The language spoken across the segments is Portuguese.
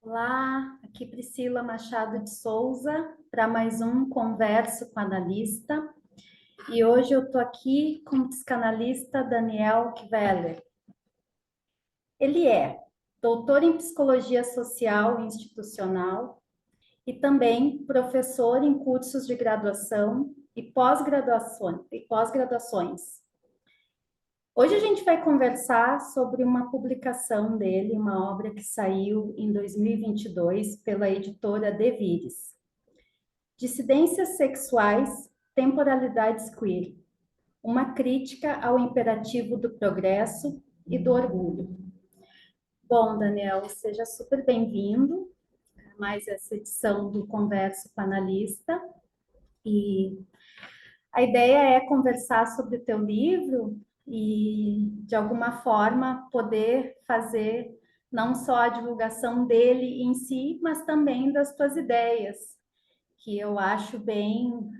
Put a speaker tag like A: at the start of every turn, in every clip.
A: Olá, aqui Priscila Machado de Souza para mais um Converso com Analista. E hoje eu estou aqui com o psicanalista Daniel Kveler. Ele é doutor em Psicologia Social e Institucional e também professor em cursos de graduação e pós-graduações. Hoje a gente vai conversar sobre uma publicação dele, uma obra que saiu em 2022 pela editora Devires. Dissidências sexuais, temporalidades queer. Uma crítica ao imperativo do progresso e do orgulho. Bom, Daniel, seja super bem-vindo a mais essa edição do Converso com Analista. E a ideia é conversar sobre o teu livro e, de alguma forma, poder fazer não só a divulgação dele em si, mas também das tuas ideias, que eu acho bem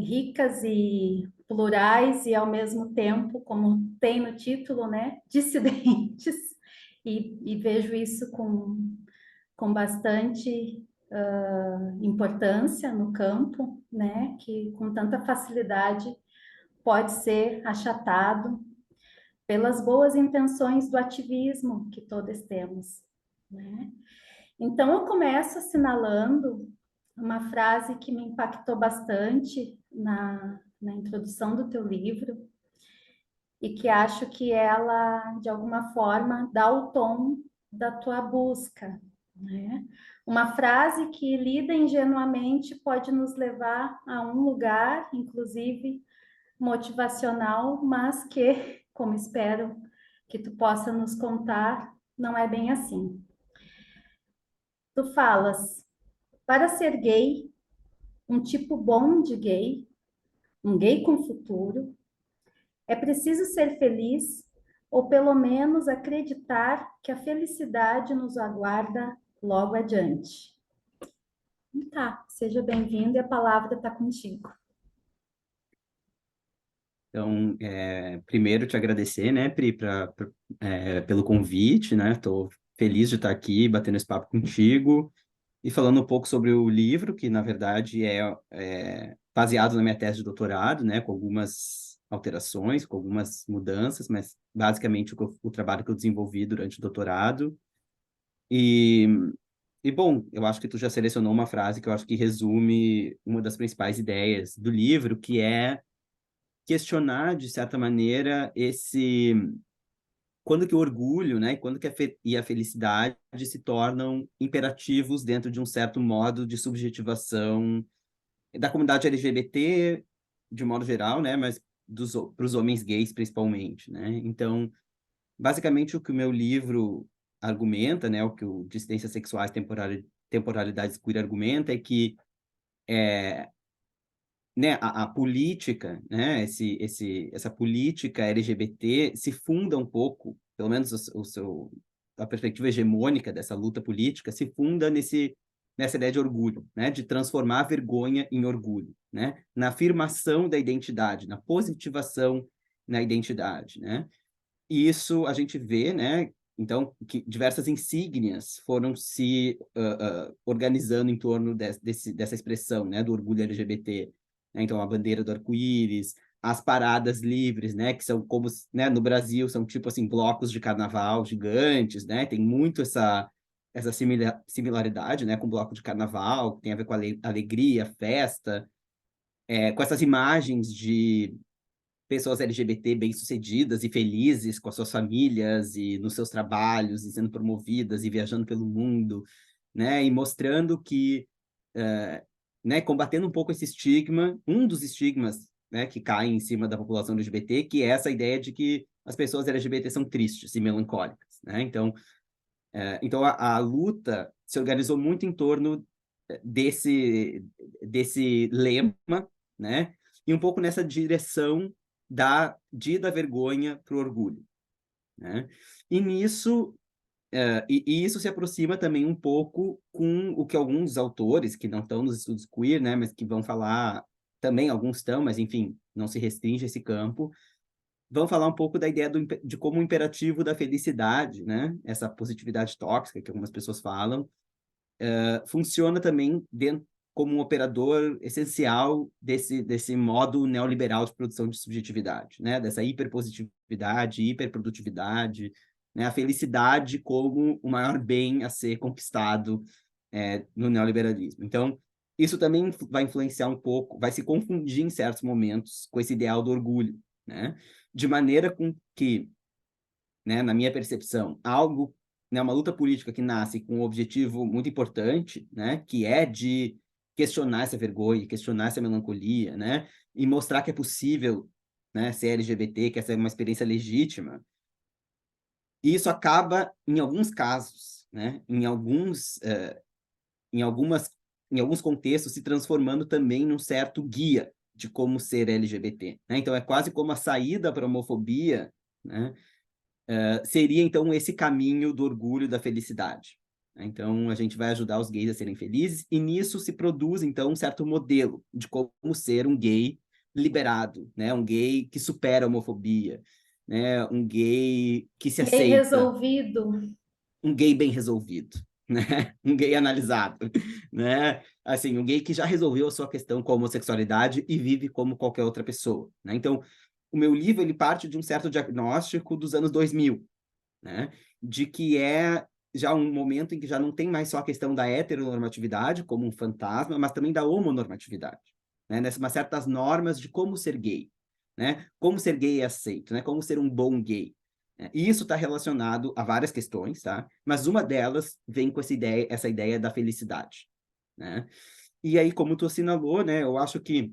A: ricas e plurais e, ao mesmo tempo, como tem no título, né, dissidentes. E vejo isso com bastante importância no campo, né, que com tanta facilidade pode ser achatado pelas boas intenções do ativismo que todos temos, né? Então eu começo assinalando uma frase que me impactou bastante na introdução do teu livro e que acho que ela, de alguma forma, dá o tom da tua busca, né? Uma frase que, lida ingenuamente, pode nos levar a um lugar, inclusive motivacional, mas que, como espero que tu possa nos contar, não é bem assim. Tu falas, para ser gay, um tipo bom de gay, um gay com futuro, é preciso ser feliz ou pelo menos acreditar que a felicidade nos aguarda logo adiante. Tá, seja bem-vindo e a palavra está contigo.
B: Então, primeiro te agradecer, né, Pri, pelo convite, né? Estou feliz de estar aqui batendo esse papo contigo e falando um pouco sobre o livro, que na verdade é baseado na minha tese de doutorado, né, com algumas alterações, com algumas mudanças, mas basicamente o trabalho que eu desenvolvi durante o doutorado. E, bom, eu acho que tu já selecionou uma frase que eu acho que resume uma das principais ideias do livro, que é questionar, de certa maneira, quando que o orgulho, né, quando que e a felicidade se tornam imperativos dentro de um certo modo de subjetivação da comunidade LGBT, de modo geral, né, mas para os homens gays, principalmente, né? Então, basicamente, o que o meu livro argumenta, né, o que o Dissidências Sexuais, Temporalidades Queer argumenta é que né, a política, né, essa política LGBT se funda um pouco, pelo menos a perspectiva hegemônica dessa luta política se funda nessa ideia de orgulho, né, de transformar a vergonha em orgulho, né, na afirmação da identidade, na positivação na identidade, né. E isso a gente vê, né, então, que diversas insígnias foram se organizando em torno dessa expressão, né, do orgulho LGBT, né? Então, a bandeira do arco-íris, as paradas livres, né, que são como, né, no Brasil, são tipo assim, blocos de carnaval gigantes, né, tem muito essa similaridade, né, com o bloco de carnaval, que tem a ver com a alegria, festa, com essas imagens de pessoas LGBT bem-sucedidas e felizes com as suas famílias e nos seus trabalhos, e sendo promovidas e viajando pelo mundo, né, e mostrando que né, combatendo um pouco esse estigma, um dos estigmas, né, que caem em cima da população LGBT, que é essa ideia de que as pessoas LGBT são tristes e melancólicas, né? Então a luta se organizou muito em torno desse lema, né? E um pouco nessa direção da vergonha para o orgulho, né? E nisso e isso se aproxima também um pouco com o que alguns autores, que não estão nos estudos queer, né, mas que vão falar, também alguns estão, mas enfim, não se restringe a esse campo, vão falar um pouco da ideia de como o imperativo da felicidade, né? Essa positividade tóxica que algumas pessoas falam, funciona também como um operador essencial desse modo neoliberal de produção de subjetividade, né? Dessa hiperpositividade, hiperprodutividade, né? A felicidade como o maior bem a ser conquistado no neoliberalismo. Então, isso também vai influenciar um pouco, vai se confundir em certos momentos com esse ideal do orgulho, né? De maneira com que, né, na minha percepção, algo, né, uma luta política que nasce com um objetivo muito importante, né, que é de questionar essa vergonha, questionar essa melancolia, né, e mostrar que é possível, né, ser LGBT, que essa é uma experiência legítima. E isso acaba, em alguns casos, né, em alguns contextos, se transformando também num certo guia de como ser LGBT, né? Então, é quase como a saída para a homofobia, né? Seria, então, esse caminho do orgulho, da felicidade. Então, a gente vai ajudar os gays a serem felizes, e nisso se produz, então, um certo modelo de como ser um gay liberado, né? Um gay que supera a homofobia, né? Um gay que se
A: Gay
B: aceita,
A: resolvido.
B: um gay bem resolvido, né? Um gay analisado, né? Assim, um gay que já resolveu a sua questão com a homossexualidade e vive como qualquer outra pessoa, né? Então, o meu livro, ele parte de um certo diagnóstico dos anos 2000, né? De que é já um momento em que já não tem mais só a questão da heteronormatividade como um fantasma, mas também da homonormatividade, né? Nessas certas normas de como ser gay, né? Como ser gay é aceito, né? Como ser um bom gay. E isso está relacionado a várias questões, tá? Mas uma delas vem com essa ideia da felicidade, né? E aí, como tu assinalou, né? Eu acho que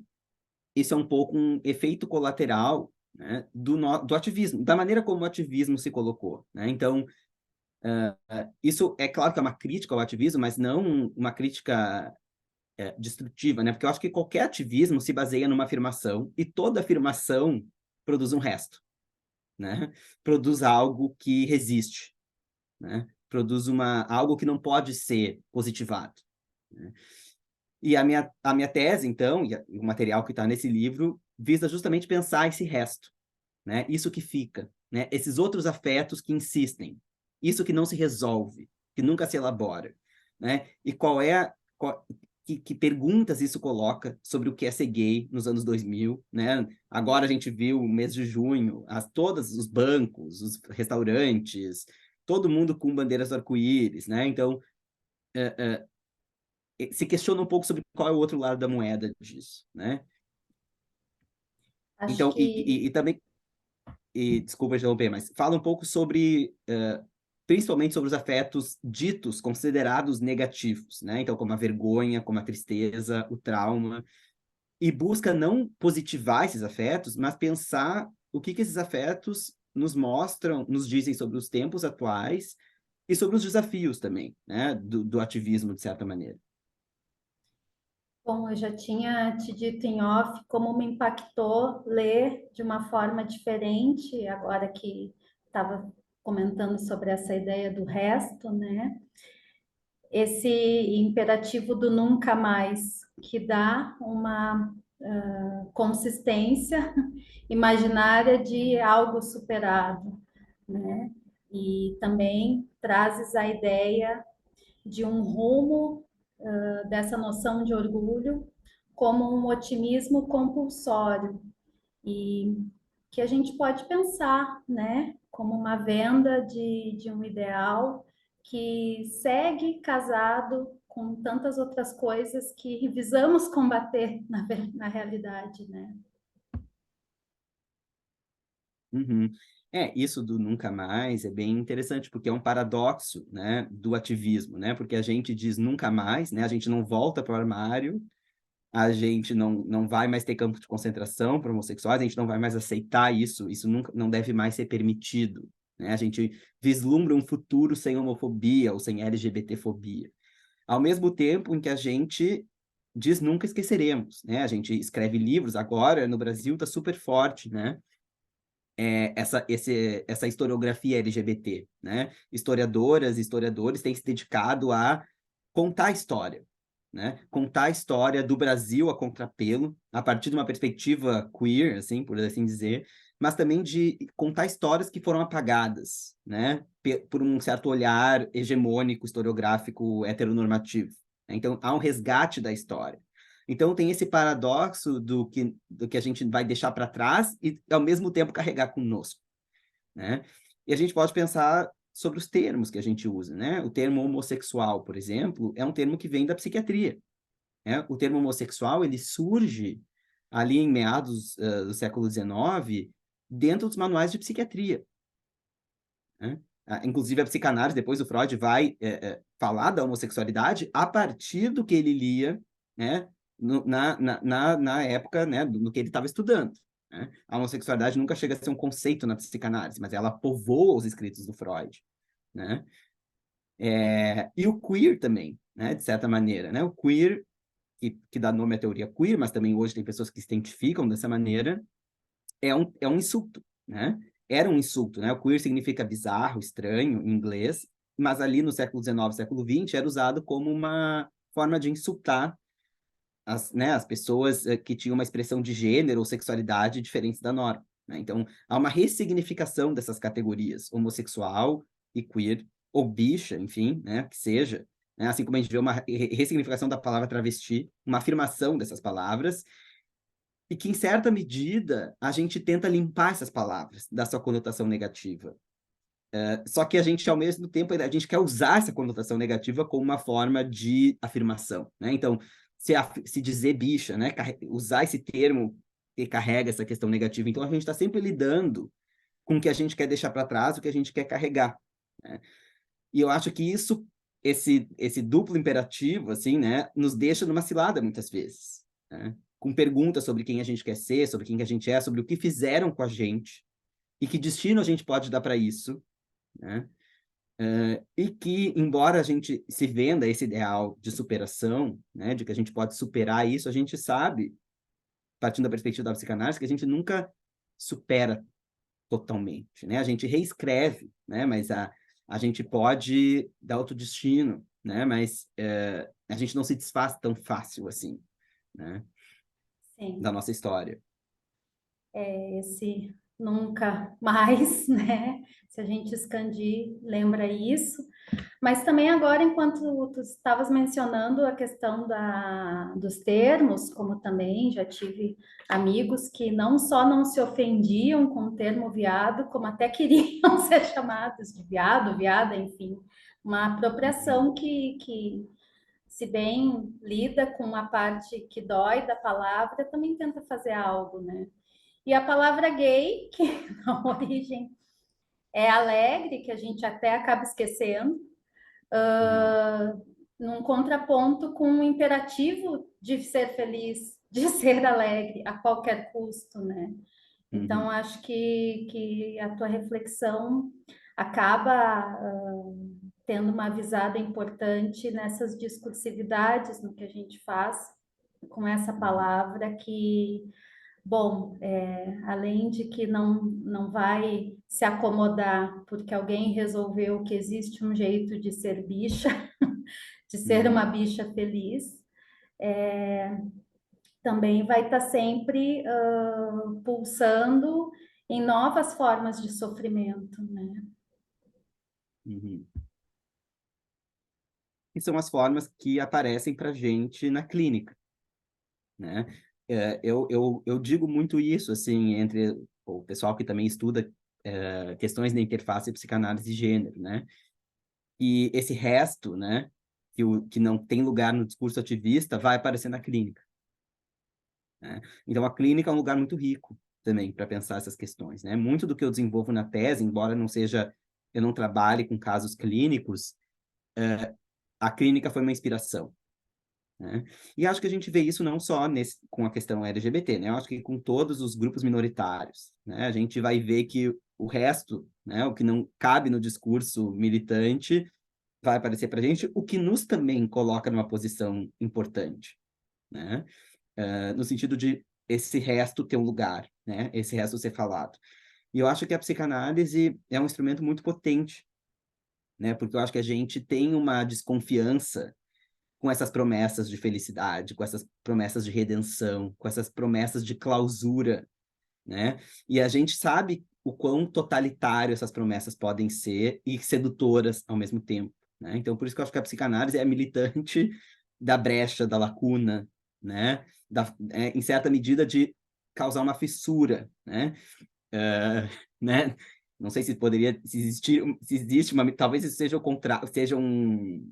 B: isso é um pouco um efeito colateral, né, do ativismo, da maneira como o ativismo se colocou, né? Então, isso é claro que é uma crítica ao ativismo, mas não uma crítica destrutiva, né? Porque eu acho que qualquer ativismo se baseia numa afirmação e toda afirmação produz um resto, né? Produz algo que resiste, né? Produz algo que não pode ser positivado, né? E a minha tese, então, e o material que está nesse livro, visa justamente pensar esse resto, né? Isso que fica, né? Esses outros afetos que insistem, isso que não se resolve, que nunca se elabora, né? E que perguntas isso coloca sobre o que é ser gay nos anos 2000, né? Agora a gente viu o mês de junho, todos os bancos, os restaurantes, todo mundo com bandeiras arco-íris, né? Então, se questiona um pouco sobre qual é o outro lado da moeda disso, né?
A: Acho
B: Então,
A: que
B: e também desculpa interromper, mas fala um pouco sobre, principalmente sobre os afetos ditos, considerados negativos, né? Então, como a vergonha, como a tristeza, o trauma, e busca não positivar esses afetos, mas pensar o que esses afetos nos mostram, nos dizem sobre os tempos atuais e sobre os desafios também, né? Do ativismo, de certa maneira.
A: Bom, eu já tinha te dito em off como me impactou ler de uma forma diferente, agora que estava comentando sobre essa ideia do resto, né? Esse imperativo do nunca mais, que dá uma consistência imaginária de algo superado, né? E também trazes a ideia de um rumo dessa noção de orgulho como um otimismo compulsório e que a gente pode pensar, né, como uma venda de um ideal que segue casado com tantas outras coisas que visamos combater na realidade, né?
B: Uhum. Isso do nunca mais é bem interessante, porque é um paradoxo, né, do ativismo, né? Porque a gente diz nunca mais, né? A gente não volta para o armário, a gente não vai mais ter campo de concentração para homossexuais, a gente não vai mais aceitar isso nunca, não deve mais ser permitido, né? A gente vislumbra um futuro sem homofobia ou sem LGBTfobia. Ao mesmo tempo em que a gente diz nunca esqueceremos, né? A gente escreve livros, agora no Brasil está super forte, né? Essa historiografia LGBT, né? Historiadoras e historiadores têm se dedicado a contar a história, né? Contar a história do Brasil a contrapelo, a partir de uma perspectiva queer, assim, por assim dizer, mas também de contar histórias que foram apagadas, né, por um certo olhar hegemônico, historiográfico, heteronormativo. Então, há um resgate da história. Então, tem esse paradoxo do que a gente vai deixar para trás e, ao mesmo tempo, carregar conosco, né? E a gente pode pensar sobre os termos que a gente usa, né? O termo homossexual, por exemplo, é um termo que vem da psiquiatria, né? O termo homossexual, ele surge ali em meados do século XIX, dentro dos manuais de psiquiatria, né? Inclusive, a psicanálise, depois o Freud vai falar da homossexualidade a partir do que ele lia, né? Na época, né, do que ele estava estudando, né? A homossexualidade nunca chega a ser um conceito na psicanálise, mas ela povoa os escritos do Freud, né? E o queer também, né, de certa maneira, né? O queer, que dá nome à teoria queer, mas também hoje tem pessoas que se identificam dessa maneira, é um insulto, né? Era um insulto, né? O queer significa bizarro, estranho, em inglês, mas ali no século XIX, século XX, era usado como uma forma de insultar as pessoas que tinham uma expressão de gênero ou sexualidade diferentes da norma, né? Então, há uma ressignificação dessas categorias, homossexual e queer, ou bicha, enfim, né? Que seja, né? Assim como a gente vê uma ressignificação da palavra travesti, uma afirmação dessas palavras, e que, em certa medida, a gente tenta limpar essas palavras da sua conotação negativa. Só que a gente, ao mesmo tempo, a gente quer usar essa conotação negativa como uma forma de afirmação, né? Então, se dizer bicha, né? Usar esse termo que carrega essa questão negativa. Então, a gente está sempre lidando com o que a gente quer deixar para trás, o que a gente quer carregar, né? E eu acho que esse duplo imperativo, assim, né, nos deixa numa cilada muitas vezes, né? Com perguntas sobre quem a gente quer ser, sobre quem que a gente é, sobre o que fizeram com a gente e que destino a gente pode dar para isso, né? E que, embora a gente se venda esse ideal de superação, né, de que a gente pode superar isso, a gente sabe, partindo da perspectiva da psicanálise, que a gente nunca supera totalmente, né? A gente reescreve, né? Mas a gente pode dar outro destino, né? Mas a gente não se desfaz tão fácil assim, né? Da
A: Sim.
B: nossa história.
A: Esse nunca mais, né? Se a gente expandir, lembra isso. Mas também agora, enquanto tu estavas mencionando a questão dos termos, como também já tive amigos que não só não se ofendiam com o termo viado, como até queriam ser chamados de viado, viada, enfim. Uma apropriação que se bem lida com a parte que dói da palavra, também tenta fazer algo, né? E a palavra gay, que na origem é alegre, que a gente até acaba esquecendo,
B: Uhum.
A: num contraponto com o imperativo de ser feliz, de ser alegre a qualquer custo, né? Então,
B: Uhum.
A: acho que a tua reflexão acaba tendo uma visada importante nessas discursividades no que a gente faz com essa
B: Uhum.
A: palavra que, bom, além de que não vai se acomodar porque alguém resolveu que existe um jeito de ser bicha, de ser uma
B: Uhum.
A: bicha feliz, também vai estar sempre pulsando em novas formas de sofrimento, né?
B: Uhum. E são as formas que aparecem para gente na clínica, né? Eu digo muito isso, assim, entre o pessoal que também estuda questões da interface psicanálise e gênero, né? E esse resto, né, que não tem lugar no discurso ativista, vai aparecer na clínica, né? Então, a clínica é um lugar muito rico também para pensar essas questões, né? Muito do que eu desenvolvo na tese, embora eu não trabalhe com casos clínicos, a clínica foi uma inspiração, né? E acho que a gente vê isso não só com a questão LGBT, né? Eu acho que com todos os grupos minoritários, né? A gente vai ver que o resto, né, o que não cabe no discurso militante, vai aparecer para a gente, o que nos também coloca numa posição importante, né? No sentido de esse resto ter um lugar, né? Esse resto ser falado. E eu acho que a psicanálise é um instrumento muito potente, né? Porque eu acho que a gente tem uma desconfiança com essas promessas de felicidade, com essas promessas de redenção, com essas promessas de clausura né? E a gente sabe o quão totalitário essas promessas podem ser e sedutoras ao mesmo tempo, né? Então, por isso que eu acho que a psicanálise é militante da brecha, da lacuna, né? Em certa medida, de causar uma fissura, né? Eh, né? Não sei se poderia, se existe uma, talvez isso seja o contrário, seja um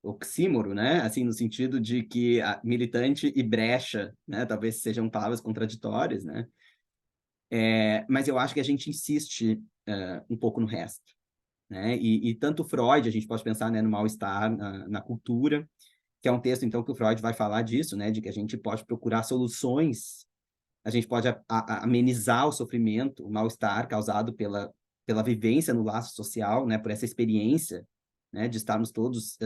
B: oxímoro, né? Assim, no sentido de que militante e brecha, né? Talvez sejam palavras contraditórias, né? Mas eu acho que a gente insiste um pouco no resto, né? E tanto Freud, a gente pode pensar, né, no mal-estar na cultura, que é um texto, então, que o Freud vai falar disso, né? De que a gente pode procurar soluções, a gente pode amenizar o sofrimento, o mal-estar causado pela vivência no laço social, né? Por essa experiência, né? De estarmos todos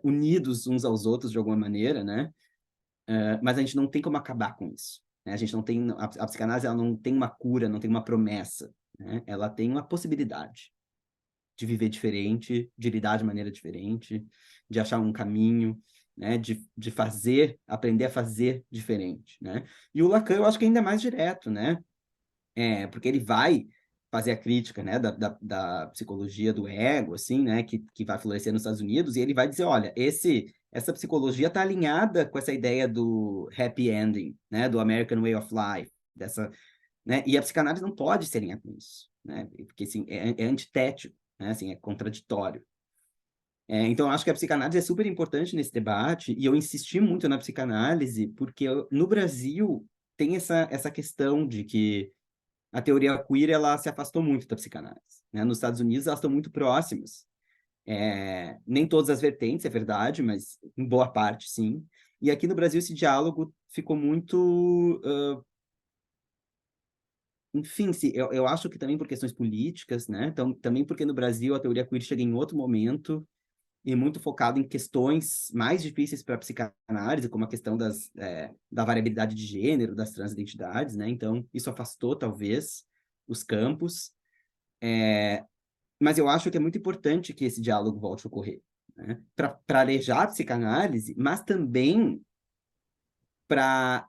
B: unidos uns aos outros de alguma maneira, né? Mas a gente não tem como acabar com isso, né? A gente não tem, a psicanálise ela não tem uma cura, não tem uma promessa, né? Ela tem uma possibilidade de viver diferente, de lidar de maneira diferente, de achar um caminho, né? De fazer, aprender a fazer diferente, né? E o Lacan eu acho que ainda é mais direto, né? Porque ele vai fazer a crítica, né, da psicologia do ego, assim, né, que vai florescer nos Estados Unidos, e ele vai dizer, olha, essa psicologia está alinhada com essa ideia do happy ending, né, do American Way of Life, né, e a psicanálise não pode se alinhar com isso, né, porque, assim, é antitético, né, assim, é contraditório. Então, eu acho que a psicanálise é super importante nesse debate, e eu insisti muito na psicanálise, porque no Brasil tem essa questão de que a teoria queer ela se afastou muito da psicanálise, né? Nos Estados Unidos elas estão muito próximas. Nem todas as vertentes, é verdade, mas em boa parte, sim. E aqui no Brasil esse diálogo ficou muito, enfim, eu acho que também por questões políticas, né? Então, também porque no Brasil a teoria queer chega em outro momento e muito focado em questões mais difíceis para a psicanálise, como a questão da variabilidade de gênero, das transidentidades, né? Então, isso afastou, talvez, os campos. Mas eu acho que é muito importante que esse diálogo volte a ocorrer, né? Para arejar a psicanálise, mas também para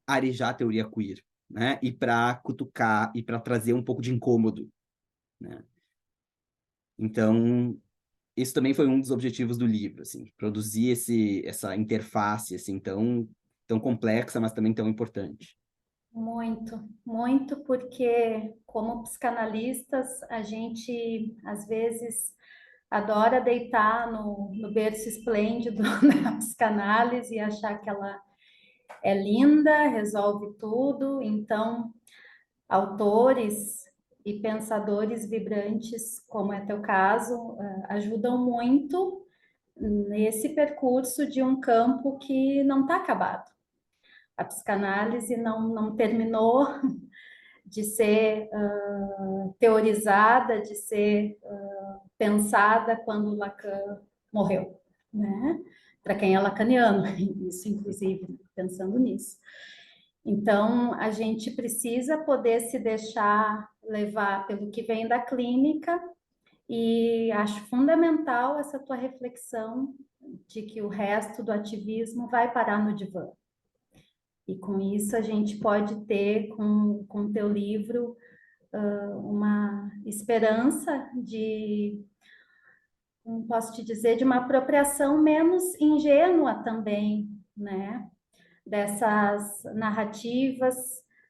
B: arejar a teoria queer, né? E para cutucar e para trazer um pouco de incômodo, né? Então, isso também foi um dos objetivos do livro, assim, produzir essa interface assim tão complexa, mas também tão importante.
A: Muito, muito, porque como psicanalistas, a gente às vezes adora deitar no berço esplêndido da psicanálise e achar que ela é linda, resolve tudo. Então, autores e pensadores vibrantes, como é teu caso, ajudam muito nesse percurso de um campo que não está acabado. A psicanálise não terminou de ser teorizada, de ser pensada quando Lacan morreu, né? Para quem é lacaniano, isso inclusive, pensando nisso. Então, a gente precisa poder se deixar levar pelo que vem da clínica e acho fundamental essa tua reflexão de que o resto do ativismo vai parar no divã. E com isso a gente pode ter, com o teu livro, uma esperança de, como posso te dizer, de uma apropriação menos ingênua também, né? Dessas narrativas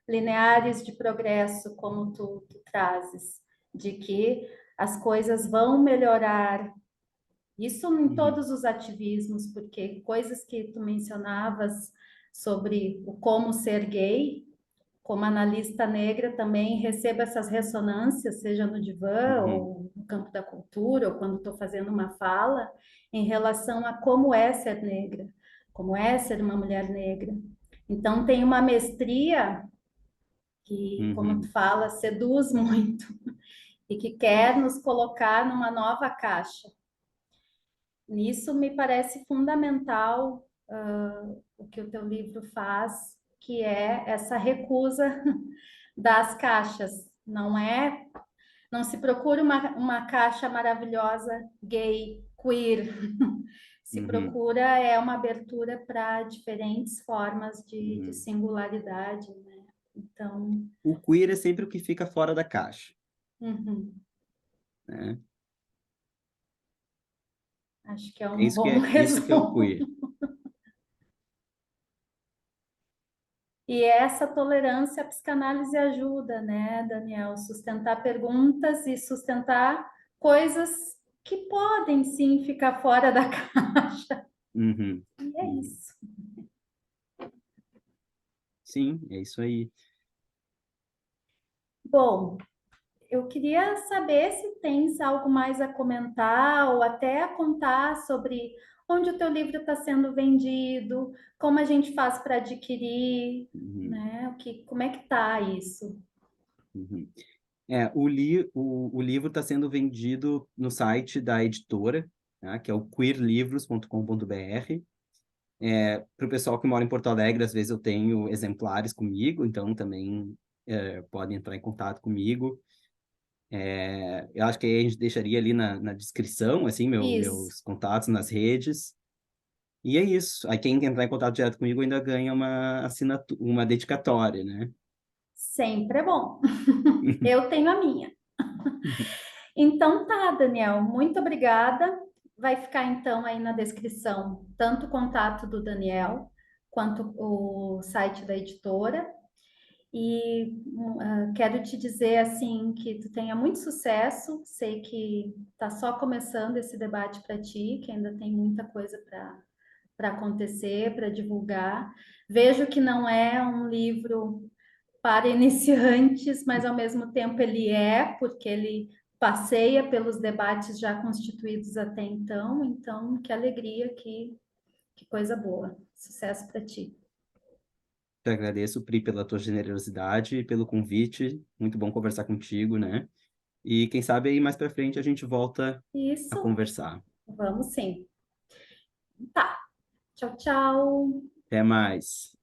A: lineares de progresso, como tu trazes, de que as coisas vão melhorar. Isso em
B: Uhum,
A: todos os ativismos, porque coisas que tu mencionavas sobre o como ser gay, como analista negra, também recebo essas ressonâncias, seja no divã
B: uhum,
A: ou no campo da cultura, ou quando estou fazendo uma fala, em relação a como é ser negra, como é ser uma mulher negra. Então, tem uma mestria que, como tu
B: uhum,
A: fala, seduz muito e que quer nos colocar numa nova caixa. Nisso me parece fundamental o que o teu livro faz, que é essa recusa das caixas. Não se procura uma caixa maravilhosa gay, queer. Se
B: uhum,
A: procura uma abertura para diferentes formas de
B: uhum.
A: singularidade, né? Então,
B: O queer é sempre o que fica fora da caixa,
A: uhum,
B: né?
A: acho que é
B: É
A: um
B: isso que
A: bom
B: é, isso que é o
A: resumo.
B: queer.
A: E essa tolerância a psicanálise ajuda, né, Daniel? Sustentar perguntas e sustentar coisas que podem sim ficar fora da caixa.
B: Uhum,
A: E é
B: uhum.
A: isso.
B: Sim, é isso aí.
A: Bom, eu queria saber se tens algo mais a comentar ou até a contar sobre onde o teu livro está sendo vendido, como a gente faz para adquirir,
B: Uhum,
A: né? Como é que está isso?
B: uhum. O livro está sendo vendido no site da editora, tá? Que é o queerlivros.com.br. Para o pessoal que mora em Porto Alegre, às vezes eu tenho exemplares comigo, então também podem entrar em contato comigo. Eu acho que aí a gente deixaria ali na descrição, assim,
A: Isso,
B: meus contatos nas redes. E é isso. Aí quem entrar em contato direto comigo ainda ganha uma assinatura, uma dedicatória, né?
A: sempre é bom. Eu tenho a minha. Então tá, Daniel, muito obrigada. Vai ficar então aí na descrição tanto o contato do Daniel quanto o site da editora. E quero te dizer assim que tu tenha muito sucesso. Sei que está só começando esse debate para ti, que ainda tem muita coisa para acontecer, para divulgar. Vejo que não é um livro para iniciantes, mas ao mesmo tempo ele é, porque ele passeia pelos debates já constituídos até então. Então, que alegria, que coisa boa. Sucesso para ti.
B: Te agradeço, Pri, pela tua generosidade e pelo convite. Muito bom conversar contigo, né? E quem sabe aí mais para frente a gente volta a
A: Isso,
B: conversar.
A: vamos sim. Tá. Tchau, tchau.
B: Até mais.